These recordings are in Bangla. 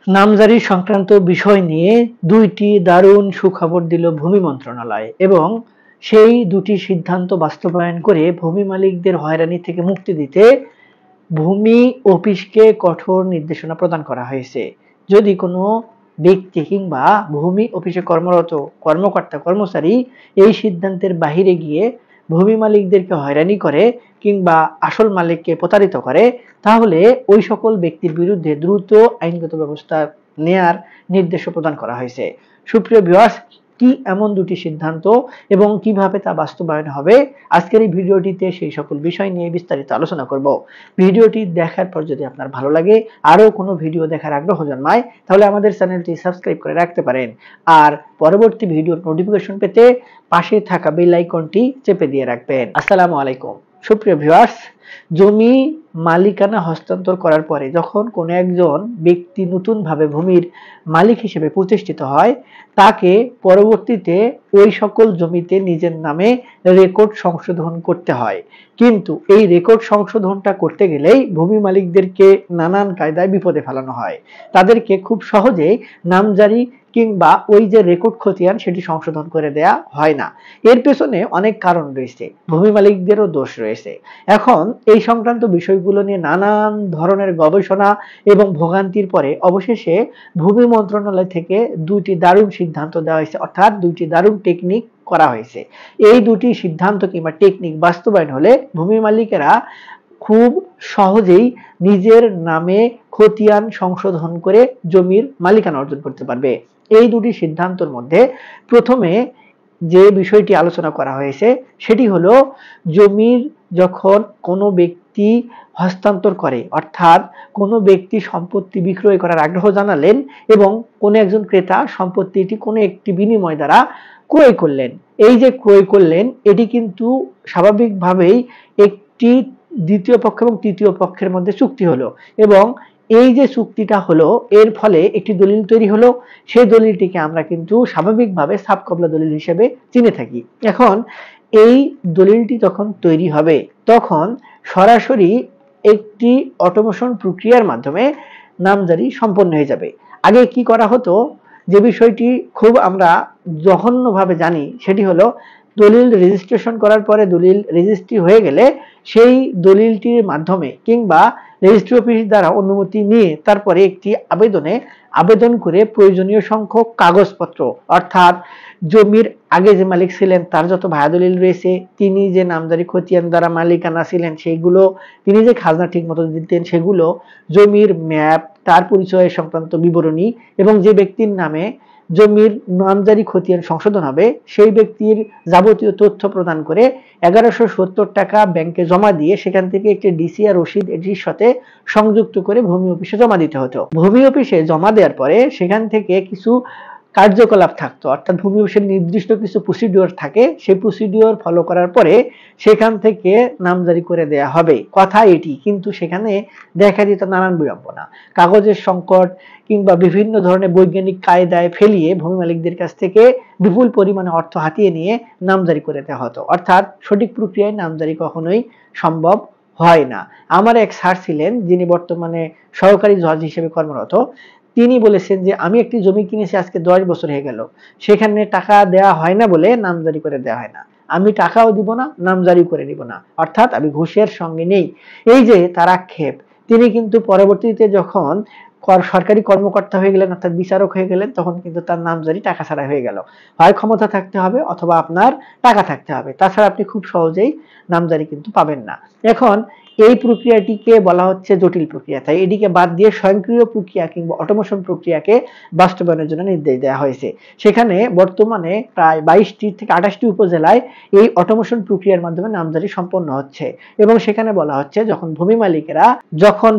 নামজারি সংক্রান্ত বিষয় নিয়ে দুইটি দারুণ সুখবর দিল ভূমি মন্ত্রণালয় এবং সেই দুটি সিদ্ধান্ত বাস্তবায়ন করে ভূমি মালিকদের হয়রানি থেকে মুক্তি দিতে ভূমি অফিসকে কঠোর নির্দেশনা প্রদান করা হয়েছে। যদি কোনো ব্যক্তি কিংবা ভূমি অফিসে কর্মরত কর্মকর্তা কর্মচারী এই সিদ্ধান্তের বাহিরে গিয়ে ভূমি মালিকদেরকে হয়রানি করে কিংবা আসল মালিককে প্রতারিত করে, তাহলে ওই সকল ব্যক্তির বিরুদ্ধে দ্রুত আইনগত ব্যবস্থা নেয়ার নির্দেশ প্রদান করা হয়েছে। সুপ্রিয় ভিউয়ার্স, কি এমন দুটি সিদ্ধান্ত এবং কিভাবে তা বাস্তবায়ন হবে, আজকের এই ভিডিওটিতে সেই সকল বিষয় নিয়ে বিস্তারিত আলোচনা করব। ভিডিওটি দেখার পর যদি আপনার ভালো লাগে, আরো কোনো ভিডিও দেখার আগ্রহ জন্মায়, তাহলে আমাদের চ্যানেলটি সাবস্ক্রাইব করে রাখতে পারেন। আর পরবর্তী ভিডিওর নোটিফিকেশন পেতে পাশে থাকা বেল আইকনটি চেপে দিয়ে রাখবেন। আসসালামু আলাইকুম। সুপ্রিয় ভিউয়ার্স, জমি মালিকানা হস্তান্তর করার পরে যখন কোনো একজন ব্যক্তি নতুনভাবে ভূমির মালিক হিসেবে প্রতিষ্ঠিত হয়, তাকে পরবর্তীতে ওই সকল জমিতে নিজের নামে রেকর্ড সংশোধন করতে হয়। কিন্তু এই রেকর্ড সংশোধনটা করতে গেলেই ভূমি মালিকদেরকে নানান কায়দায় বিপদে ফেলানো হয়। তাদেরকে খুব সহজেই নামজারি কিংবা ওই যে রেকর্ড খতিয়ান সেটি সংশোধন করে দেয়া হয় না। এর পেছনে অনেক কারণ রয়েছে, ভূমি মালিকদেরও দোষ রয়েছে। এখন এই সংক্রান্ত বিষয়গুলো নিয়ে নানান ধরনের গবেষণা এবং ভোগান্তির পরে অবশেষে ভূমি মন্ত্রণালয় থেকে দুটি দারুণ সিদ্ধান্ত দেওয়া হয়েছে, অর্থাৎ দুটি দারুণ টেকনিক করা হয়েছে। এই দুটি সিদ্ধান্ত কিংবা টেকনিক বাস্তবায়ন হলে ভূমি মালিকেরা খুব সহজেই নিজের নামে খতিয়ান সংশোধন করে জমির মালিকানা অর্জন করতে পারবে। এই দুটি সিদ্ধান্তের মধ্যে প্রথমে যে বিষয়টি আলোচনা করা হয়েছে সেটি হলো, জমির যখন কোনো ব্যক্তি হস্তান্তর করে, অর্থাৎ কোনো ব্যক্তি সম্পত্তি বিক্রয় করার আগ্রহ জানালেন এবং কোনো একজন ক্রেতা সম্পত্তিটি কোনো একটি বিনিময় দ্বারা ক্রয় করলেন। এই যে ক্রয় করলেন, এটি কিন্তু স্বাভাবিকভাবেই একটি দ্বিতীয় পক্ষ এবং তৃতীয় পক্ষের মধ্যে চুক্তি হলো এবং এই যে চুক্তিটা হলো, এর ফলে একটি দলিল তৈরি হলো। সেই দলিলটিকে আমরা কিন্তু স্বাভাবিকভাবে সাবকবলা দলিল হিসেবে চিনে থাকি। এখন এই দলিলটি যখন তৈরি হবে, তখন সরাসরি একটি অটোমেশন প্রক্রিয়ার মাধ্যমে নামজারি সম্পন্ন হয়ে যাবে। আগে কি করা হতো, যে বিষয়টি খুব আমরা জঘন্যভাবে জানি, সেটি হলো দলিল রেজিস্ট্রেশন করার পরে দলিল রেজিস্ট্রি হয়ে গেলে সেই দলিলটির মাধ্যমে কিংবা রেজিস্ট্রি অফিস দ্বারা অনুমতি নিয়ে তারপরে একটি আবেদন করে প্রয়োজনীয় সংখ্যক কাগজপত্র, অর্থাৎ জমির আগে যে মালিক ছিলেন তার যত ভায়া দলিল রয়েছে, তিনি যে নামজারি খতিয়ান দ্বারা মালিকানা ছিলেন সেগুলো, তিনি যে খাজনা ঠিক মতো দিতেন সেগুলো, জমির ম্যাপ, তার পরিচয় সংক্রান্ত বিবরণী এবং যে ব্যক্তির নামে জমির নামজারি খতিয়ান সংশোধন হবে সেই ব্যক্তির যাবতীয় তথ্য প্রদান করে 1170 টাকা ব্যাংকে জমা দিয়ে সেখান থেকে একটি ডিসিআর রসিদ এটির সাথে সংযুক্ত করে ভূমি অফিসে জমা দিতে হতো। ভূমি অফিসে জমা দেওয়ার পরে সেখান থেকে কিছু কার্যকলাপ থাকতো, অর্থাৎ ভূমি অফিসের নির্দিষ্ট কিছু প্রসিডিওর থাকে, সেই প্রসিডিওর ফলো করার পরে সেখান থেকে নামজারি করে দেয়া হবে। কথা এটি, কিন্তু সেখানে দেখা দিত নানান বিড়ম্বনা, কাগজের সংকট কিংবা বিভিন্ন ধরনের বৈজ্ঞানিক কায়দায় ফেলিয়ে ভূমি মালিকদের কাছ থেকে বিপুল পরিমাণে অর্থ হাতিয়ে নিয়ে নামজারি করে দেওয়া হতো। অর্থাৎ সঠিক প্রক্রিয়ায় নামজারি কখনোই সম্ভব হয় না। আমার এক স্যার ছিলেন, যিনি বর্তমানে সহকারী জজ হিসেবে কর্মরত। তিনি বলেছেন যে আমি একটি জমি কিনেছি আজকে 10 বছর হয়ে গেল, সেখানে টাকা দেওয়া হয় না বলে নামজারি করে দেওয়া হয় না। আমি টাকাও দিব না, নামজারি করে দিব না, অর্থাৎ আমি ঘুষের সঙ্গে নেই। এই যে তার আক্ষেপ, তিনি কিন্তু পরবর্তীতে যখন সরকারি কর্মকর্তা হয়ে গেলেন, অর্থাৎ বিচারক হয়ে গেলেন, তখন কিন্তু তার নামজারি টাকা ছাড়া হয়ে গেল। হয় ক্ষমতা থাকতে হবে অথবা আপনার টাকা থাকতে হবে, তাছাড়া আপনি খুব সহজেই নামজারি কিন্তু পাবেন না। এখন এই প্রক্রিয়াটিকে বলা হচ্ছে জটিল প্রক্রিয়া, তাই এটিকে বাদ দিয়ে স্বয়ংক্রিয় প্রক্রিয়া কিংবা অটোমেশন প্রক্রিয়াকে বাস্তবায়নের জন্য নির্দেশ দেওয়া হয়েছে। সেখানে বর্তমানে প্রায় 22টি থেকে 28টি উপজেলায় এই অটোমেশন প্রক্রিয়ার মাধ্যমে নামজারি সম্পন্ন হচ্ছে এবং সেখানে বলা হচ্ছে যখন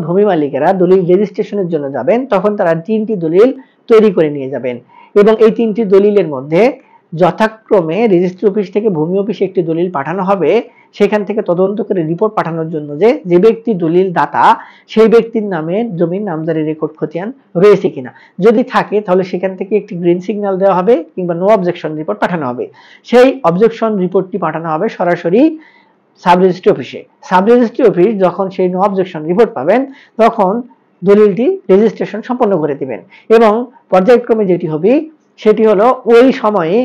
ভূমি মালিকেরা দলিল রেজিস্ট্রেশনের জন্য যাবেন, তখন তারা 3টি দলিল তৈরি করে নিয়ে যাবেন এবং এই 3টি দলিলের মধ্যে যথাক্রমে রেজিস্ট্রি অফিস থেকে ভূমি অফিসে একটি দলিল পাঠানো হবে, সেখান থেকে তদন্ত করে রিপোর্ট পাঠানোর জন্য যে ব্যক্তি দলিল দাতা সেই ব্যক্তির নামে জমির নামজারি রেকর্ড খতিয়ান রয়েছে কিনা। যদি থাকে তাহলে সেখান থেকে একটি গ্রিন সিগন্যাল দেওয়া হবে কিংবা নো অবজেকশন রিপোর্ট পাঠানো হবে। সেই অবজেকশন রিপোর্টটি পাঠানো হবে সরাসরি সাব রেজিস্ট্রি অফিসে। সাব রেজিস্ট্রি অফিস যখন সেই নো অবজেকশন রিপোর্ট পাবেন, তখন দলিলটি রেজিস্ট্রেশন সম্পন্ন করে দিবেন। এবং পর্যায়ক্রমে যেটি হবে সেটি হলো ওই সময়ে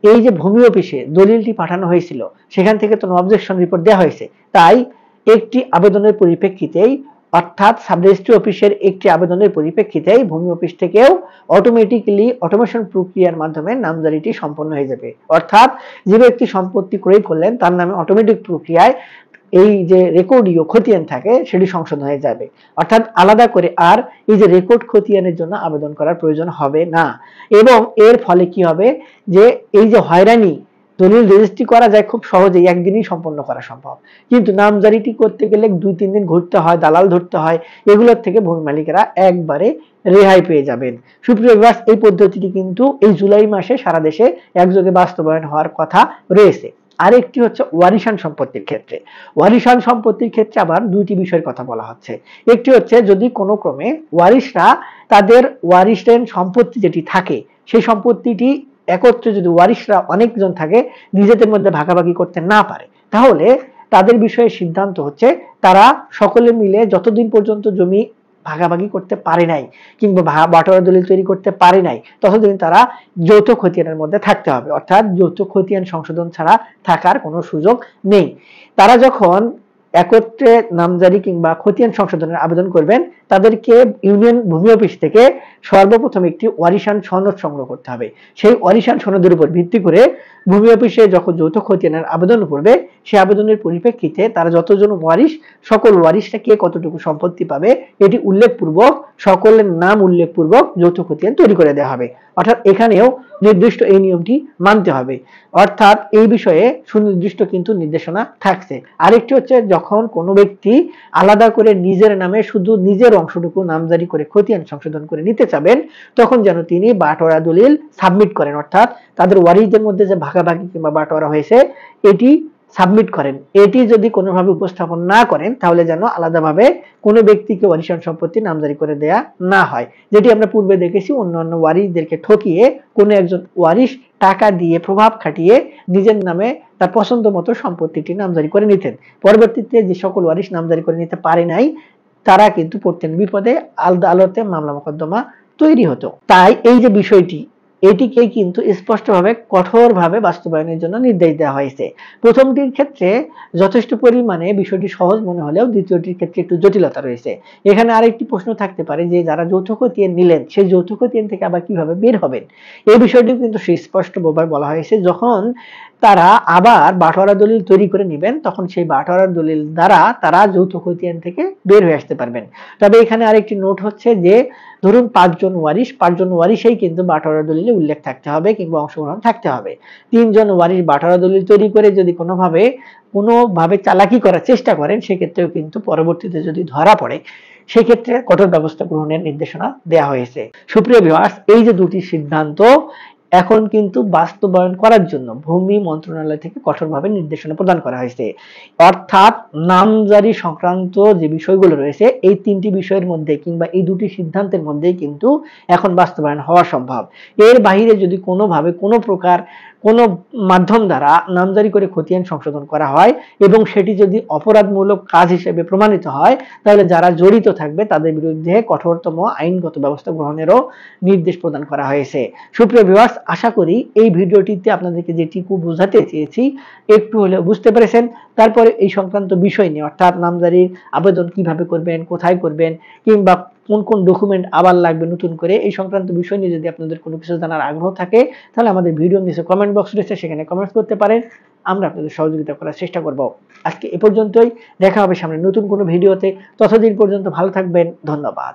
এই যে ভূমি অফিসে দলিলটি পাঠানো হয়েছিল সেখান থেকে তো অবজেকশন রিপোর্ট দেওয়া হয়েছে, তাই একটি আবেদনের পরিপ্রেক্ষিতেই অর্থাৎ সাব রেজিস্ট্রি অফিসের একটি আবেদনের পরিপ্রেক্ষিতেই ভূমি অফিস থেকেও অটোমেটিক্যালি অটোমেশন প্রক্রিয়ার মাধ্যমে নামজারিটি সম্পন্ন হয়ে যাবে। অর্থাৎ যে ব্যক্তি সম্পত্তি ক্রয় করলেন তার নামে অটোমেটিক প্রক্রিয়ায় এই যে রেকর্ডীয় খতিয়ান থাকে সেটি সংশোধন হয়ে যাবে। অর্থাৎ আলাদা করে আর এই যে রেকর্ড খতিয়ানের জন্য আবেদন করার প্রয়োজন হবে না। এবং এর ফলে কি হবে যে এই যে হয়রানি, দলিল রেজিস্ট্রি করা যায় খুব সহজেই, একদিনই সম্পন্ন করা সম্ভব, কিন্তু নামজারিটি করতে গেলে 2-3 দিন ঘুরতে হয়, দালাল ধরতে হয়, এগুলোর থেকে ভূমি মালিকেরা একবারে রেহাই পেয়ে যাবেন। সুপ্রিয় ভিউয়ার্স, এই পদ্ধতিটি কিন্তু এই জুলাই মাসে সারা দেশে একযোগে বাস্তবায়ন হওয়ার কথা রয়েছে। আরেকটি হচ্ছে ওয়ারিশান সম্পত্তির ক্ষেত্রে। ওয়ারিশান সম্পত্তির ক্ষেত্রে আবার দুইটি বিষয়ের কথা বলা হচ্ছে। একটি হচ্ছে যদি কোনো ক্রমে ওয়ারিশরা তাদের ওয়ারিশদের সম্পত্তি যেটি থাকে সেই সম্পত্তিটি একত্রে যদি ওয়ারিশরা অনেকজন থাকে নিজেদের মধ্যে ভাগাভাগি করতে না পারে, তাহলে তাদের বিষয়ে সিদ্ধান্ত হচ্ছে তারা সকলে মিলে যতদিন পর্যন্ত জমি ভাগাভাগি করতে পারে নাই কিংবা বাটোয়ারা দলিল তৈরি করতে পারে নাই ততদিন তারা যৌথ খতিয়ানের মধ্যে থাকতে হবে। অর্থাৎ যৌথ খতিয়ান সংশোধন ছাড়া থাকার কোনো সুযোগ নেই। তারা যখন একত্রে নামজারি কিংবা খতিয়ান সংশোধনের আবেদন করবেন তাদেরকে ইউনিয়ন ভূমি অফিস থেকে সর্বপ্রথম একটি ওয়ারিশান সনদ সংগ্রহ করতে হবে। সেই ওয়ারিশান সনদের উপর ভিত্তি করে ভূমি অফিসে যখন যৌথ খতিয়ানের আবেদন করবে সেই আবেদনের পরিপ্রেক্ষিতে তারা যতজন ওয়ারিশ, সকল ওয়ারিশরা কে কতটুকু সম্পত্তি পাবে এটি উল্লেখপূর্বক, সকলের নাম উল্লেখপূর্বক যৌথ খতিয়ান তৈরি করে দেওয়া হবে। অর্থাৎ এখানেও নির্দিষ্ট এই নিয়মটি মানতে হবে। অর্থাৎ এই বিষয়ে সুনির্দিষ্ট কিন্তু নির্দেশনা থাকছে। আরেকটি হচ্ছে যখন কোনো ব্যক্তি আলাদা করে নিজের নামে শুধু নিজের অংশটুকু নামজারি করে খতিয়ান সংশোধন করে নিতে চাবেন তখন যেন তিনি বাটোয়ারা দলিল সাবমিট করেন। অর্থাৎ তাদের ওয়ারিশদের মধ্যে যে ভাগাভাগি কিংবা বাটোয়ারা হয়েছে এটি সাবমিট করেন। এটি যদি কোনোভাবে উপস্থাপন না করেন তাহলে যেন আলাদাভাবে কোনো ব্যক্তিকে ওয়ারিশান সম্পত্তি নামজারি করে দেয়া না হয়, যেটি আমরা পূর্বে দেখেছি অন্যান্য ওয়ারিশদেরকে ঠকিয়ে কোনো একজন ওয়ারিশ টাকা দিয়ে প্রভাব খাটিয়ে নিজের নামে তার পছন্দ মতো সম্পত্তিটি নামজারি করে নিতেন। পরবর্তীতে যে সকল ওয়ারিশ নামজারি করে নিতে পারে নাই তারা কিন্তু পড়তেন বিপদে, আদালতে মামলা মোকদ্দমা তৈরি হতো। তাই এই যে বিষয়টি এটিকে কিন্তু স্পষ্টভাবে কঠোরভাবে বাস্তবায়নের জন্য নির্দেশ দেওয়া হয়েছে। প্রথমটির ক্ষেত্রে যথেষ্ট পরিমাণে বিষয়টি সহজ মনে হলেও দ্বিতীয়টির ক্ষেত্রে একটু জটিলতা রয়েছে। এখানে আরেকটি প্রশ্ন থাকতে পারে যে যারা যৌথ খতিয়ান নিলেন সেই যৌথ খতিয়ান থেকে আবার কিভাবে বের হবেন, এই বিষয়টিও কিন্তু সুস্পষ্টভাবে বলা হয়েছে। যখন তারা আবার বাটোয়ারা দলিল তৈরি করে নেবেন তখন সেই বাটোয়ারা দলিল দ্বারা তারা যৌথ খতিয়ান থেকে বের হয়ে আসতে পারবেন। তবে এখানে আরেকটি নোট হচ্ছে যে ধরুন 5 জন ওয়ারিশই কিন্তু বাটোয়ারা দলিলে উল্লেখ থাকতে হবে কিংবা অংশগ্রহণ থাকতে হবে। 3 জন ওয়ারিশ বাটোয়ারা দলিল তৈরি করে যদি কোনোভাবে চালাকি করার চেষ্টা করেন সেক্ষেত্রেও কিন্তু পরবর্তীতে যদি ধরা পড়ে সেক্ষেত্রে কঠোর ব্যবস্থা গ্রহণের নির্দেশনা দেওয়া হয়েছে। সুপ্রিয় ভিউয়ার্স, এই যে দুটি সিদ্ধান্ত এখন কিন্তু বাস্তবায়ন করার জন্য ভূমি মন্ত্রণালয় থেকে কঠোরভাবে নির্দেশনা প্রদান করা হয়েছে। অর্থাৎ নামজারি সংক্রান্ত যে বিষয়গুলো রয়েছে এই 3টি বিষয়ের মধ্যে কিংবা এই দুটি সিদ্ধান্তের মধ্যেই কিন্তু এখন বাস্তবায়ন হওয়া সম্ভব। এর বাইরে যদি কোনোভাবে কোনো প্রকার কোনো মাধ্যম দ্বারা নামজারি করে খতিয়ান সংশোধন করা হয় এবং সেটি যদি অপরাধমূলক কাজ হিসেবে প্রমাণিত হয় তাহলে যারা জড়িত থাকবে তাদের বিরুদ্ধে কঠোরতম আইনগত ব্যবস্থা গ্রহণেরও নির্দেশ প্রদান করা হয়েছে। সুপ্রিয় ভিউয়ার্স, আশা করি এই ভিডিওটিতে আপনাদেরকে যেটুকু বোঝাতে চেয়েছি একটু হলেও বুঝতে পেরেছেন। তারপরে এই সংক্রান্ত বিষয় নিয়ে অর্থাৎ নামজারির আবেদন কিভাবে করবেন, কোথায় করবেন কিংবা কোন কোন ডকুমেন্ট আবার লাগবে নতুন করে, এই সংক্রান্ত বিষয় নিয়ে যদি আপনাদের কোনো কিছু জানার আগ্রহ থাকে তাহলে আমাদের ভিডিওর নিচে কমেন্ট বক্স রয়েছে, সেখানে কমেন্টস করতে পারেন। আমরা আপনাদের সহযোগিতা করার চেষ্টা করব। আজকে এ পর্যন্তই, দেখা হবে সামনে নতুন কোনো ভিডিওতে। ততদিন পর্যন্ত ভালো থাকবেন। ধন্যবাদ।